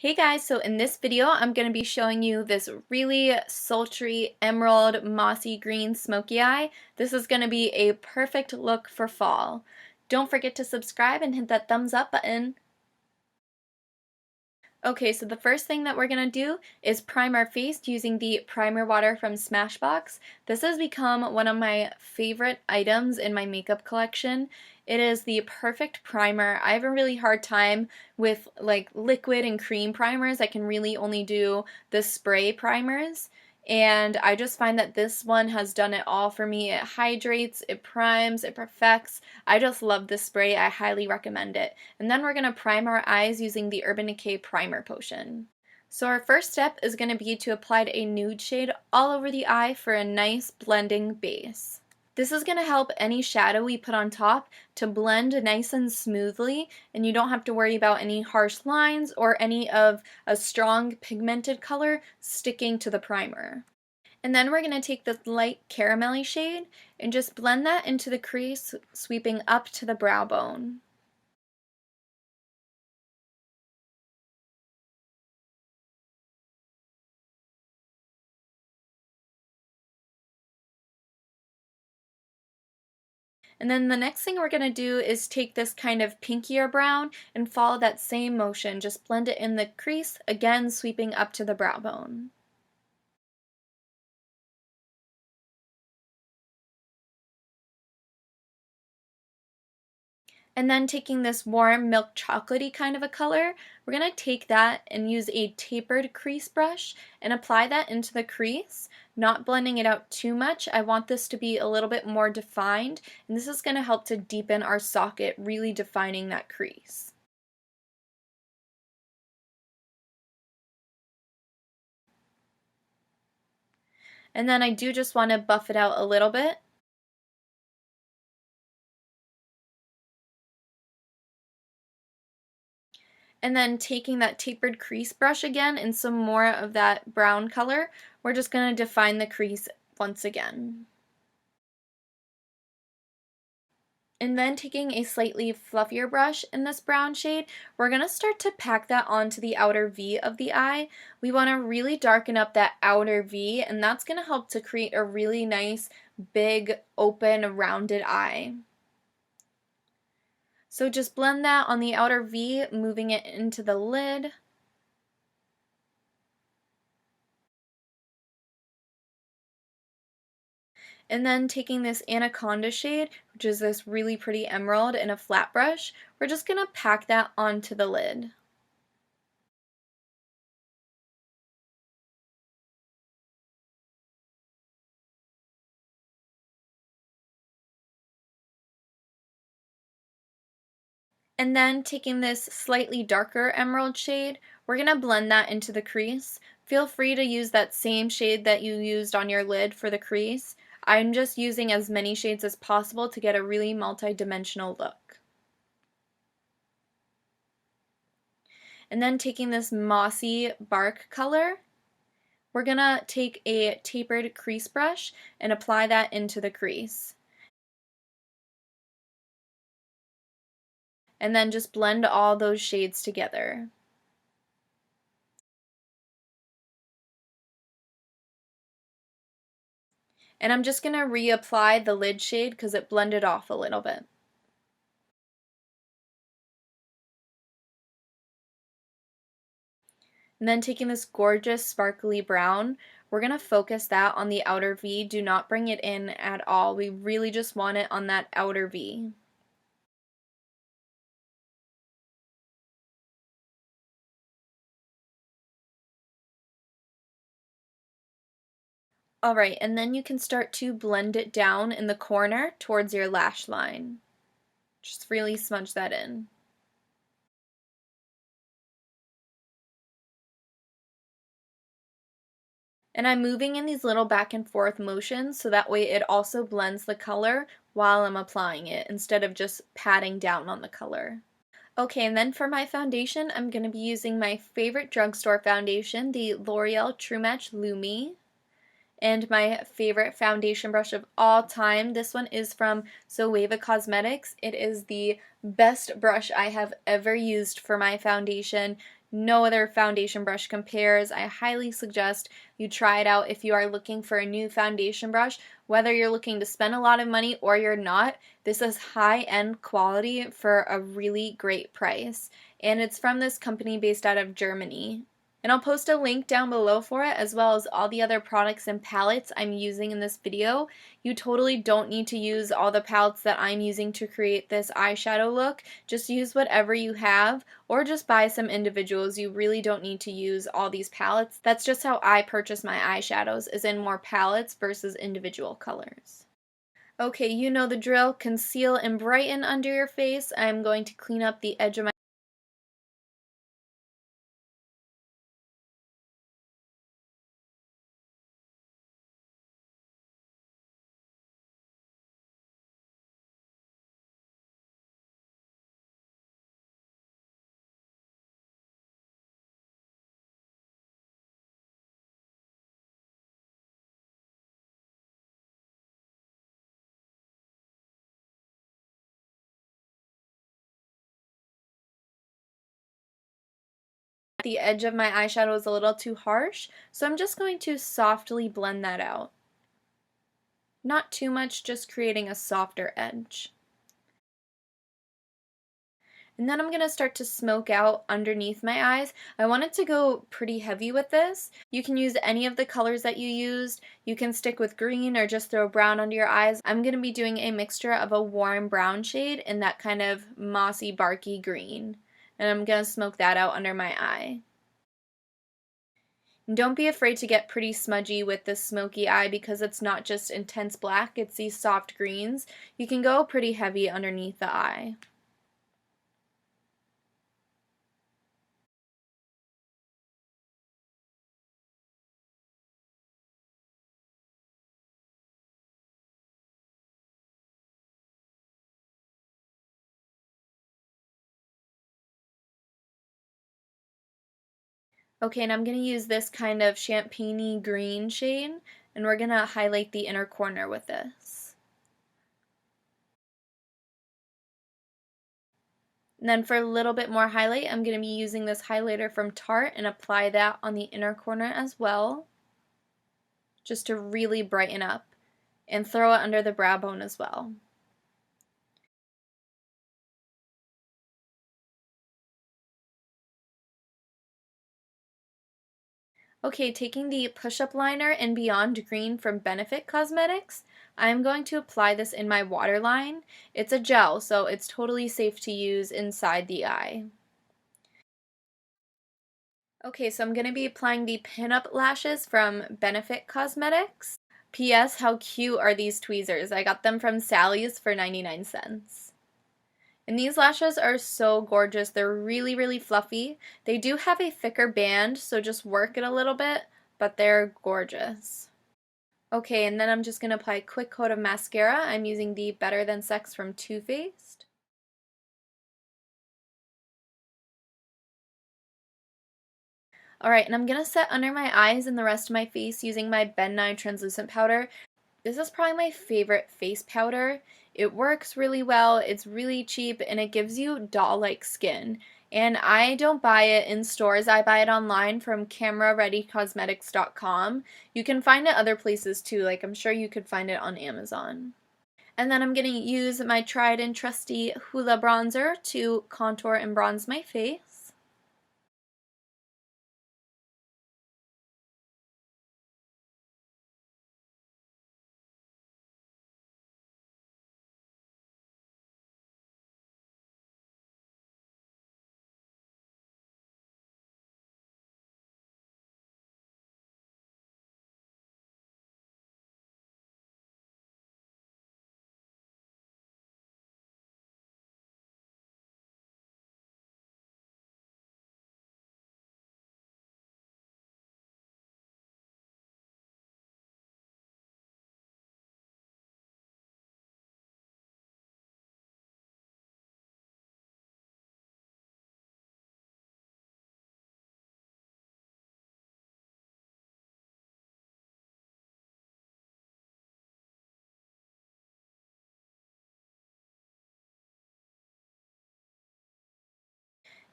Hey guys, so in this video I'm going to be showing you this really sultry emerald mossy green smoky eye. This is going to be a perfect look for fall. Don't forget to subscribe and hit that thumbs up button. Okay, so the first thing that we're going to do is prime our face using the primer water from Smashox. This has become one of my favorite items in my makeup collection. It is the perfect primer. I have a really hard time with like liquid and cream primers. I can really only do the spray primers. And I just find that this one has done it all for me. It hydrates, it primes, it perfects. I just love this spray. I highly recommend it. And then we're going to prime our eyes using the Urban Decay Primer Potion. So our first step is going to be to apply a nude shade all over the eye for a nice blending base. This is going to help any shadow we put on top to blend nice and smoothly, and you don't have to worry about any harsh lines or any of a strong pigmented color sticking to the primer. And then we're going to take this light caramelly shade and just blend that into the crease, sweeping up to the brow bone. And then the next thing we're going to do is take this kind of pinkier brown and follow that same motion. Just blend it in the crease, again sweeping up to the brow bone. And then taking this warm milk chocolatey kind of a color, we're going to take that and use a tapered crease brush and apply that into the crease, not blending it out too much. I want this to be a little bit more defined, and this is going to help to deepen our socket, really defining that crease. And then I do just want to buff it out a little bit. And then taking that tapered crease brush again and some more of that brown color, we're just going to define the crease once again. And then taking a slightly fluffier brush in this brown shade, we're going to start to pack that onto the outer V of the eye. We want to really darken up that outer V, and that's going to help to create a really nice, big, open, rounded eye. So just blend that on the outer V, moving it into the lid. And then taking this Anaconda shade, which is this really pretty emerald, in a flat brush, we're just going to pack that onto the lid. And then taking this slightly darker emerald shade, we're going to blend that into the crease. Feel free to use that same shade that you used on your lid for the crease. I'm just using as many shades as possible to get a really multi-dimensional look. And then taking this mossy bark color, we're going to take a tapered crease brush and apply that into the crease. And then just blend all those shades together. And I'm just going to reapply the lid shade because it blended off a little bit. And then taking this gorgeous sparkly brown, we're going to focus that on the outer V. Do not bring it in at all. We really just want it on that outer V. Alright, and then you can start to blend it down in the corner towards your lash line. Just really smudge that in. And I'm moving in these little back and forth motions so that way it also blends the color while I'm applying it instead of just patting down on the color. Okay, and then for my foundation, I'm going to be using my favorite drugstore foundation, the L'Oreal True Match Lumi. And my favorite foundation brush of all time. This one is from Zoeva Cosmetics. It is the best brush I have ever used for my foundation. No other foundation brush compares. I highly suggest you try it out if you are looking for a new foundation brush. Whether you're looking to spend a lot of money or you're not, this is high-end quality for a really great price. And it's from this company based out of Germany. And I'll post a link down below for it, as well as all the other products and palettes I'm using in this video. You totally don't need to use all the palettes that I'm using to create this eyeshadow look. Just use whatever you have, or just buy some individuals. You really don't need to use all these palettes. That's just how I purchase my eyeshadows, is in more palettes versus individual colors. Okay, you know the drill. Conceal and brighten under your face. I'm going to clean up the edge of my the edge of my eyeshadow is a little too harsh, so I'm just going to softly blend that out. Not too much, just creating a softer edge. And then I'm going to start to smoke out underneath my eyes. I wanted to go pretty heavy with this. You can use any of the colors that you used. You can stick with green or just throw brown under your eyes. I'm going to be doing a mixture of a warm brown shade and that kind of mossy, barky green. And I'm going to smoke that out under my eye. And don't be afraid to get pretty smudgy with this smoky eye because it's not just intense black, it's these soft greens. You can go pretty heavy underneath the eye. Okay, and I'm going to use this kind of champagne-y green shade, and we're going to highlight the inner corner with this. And then for a little bit more highlight, I'm going to be using this highlighter from Tarte and apply that on the inner corner as well, just to really brighten up, and throw it under the brow bone as well. Okay, taking the push-up liner in Beyond Green from Benefit Cosmetics, I'm going to apply this in my waterline. It's a gel, so it's totally safe to use inside the eye. Okay, so I'm going to be applying the Pin-Up Lashes from Benefit Cosmetics. P.S. How cute are these tweezers? I got them from Sally's for 99 cents. And these lashes are so gorgeous. They're really, really fluffy. They do have a thicker band, so just work it a little bit, but they're gorgeous. Okay, and then I'm just going to apply a quick coat of mascara. I'm using the Better Than Sex from Too Faced. Alright, and I'm going to set under my eyes and the rest of my face using my Ben Nye Translucent Powder. This is probably my favorite face powder. It works really well, it's really cheap, and it gives you doll-like skin. And I don't buy it in stores, I buy it online from camerareadycosmetics.com. You can find it other places too, like I'm sure you could find it on Amazon. And then I'm going to use my tried and trusty Hoola bronzer to contour and bronze my face.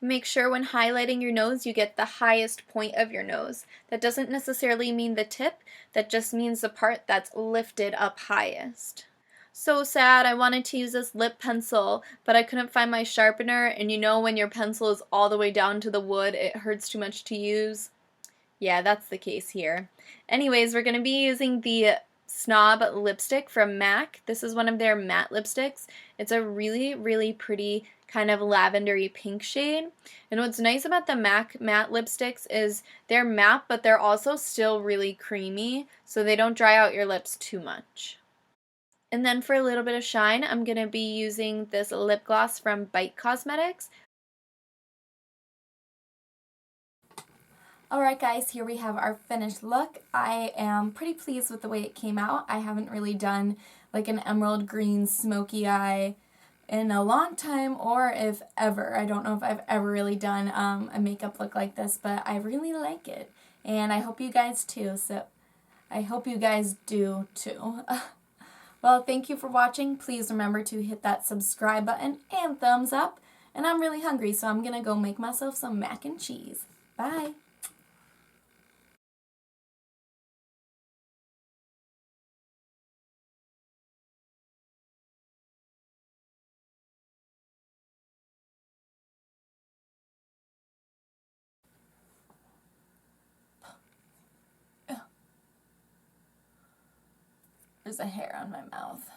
Make sure when highlighting your nose you get the highest point of your nose. That doesn't necessarily mean the tip, that just means the part that's lifted up highest. So sad, I wanted to use this lip pencil, but I couldn't find my sharpener, and you know when your pencil is all the way down to the wood, it hurts too much to use? Yeah, that's the case here. Anyways, we're going to be using the Snob lipstick from M.A.C. This is one of their matte lipsticks. It's a really, really pretty kind of lavendery pink shade. And what's nice about the M.A.C. matte lipsticks is they're matte, but they're also still really creamy, so they don't dry out your lips too much. And then for a little bit of shine, I'm going to be using this lip gloss from Bite Cosmetics. Alright guys, here we have our finished look. I am pretty pleased with the way it came out. I haven't really done like an emerald green smoky eye in a long time, or if ever. I don't know if I've ever really done a makeup look like this, but I really like it. And I hope you guys too, so I hope you guys do too. Well, thank you for watching. Please remember to hit that subscribe button and thumbs up. And I'm really hungry, so I'm gonna go make myself some mac and cheese. Bye! There's a hair on my mouth.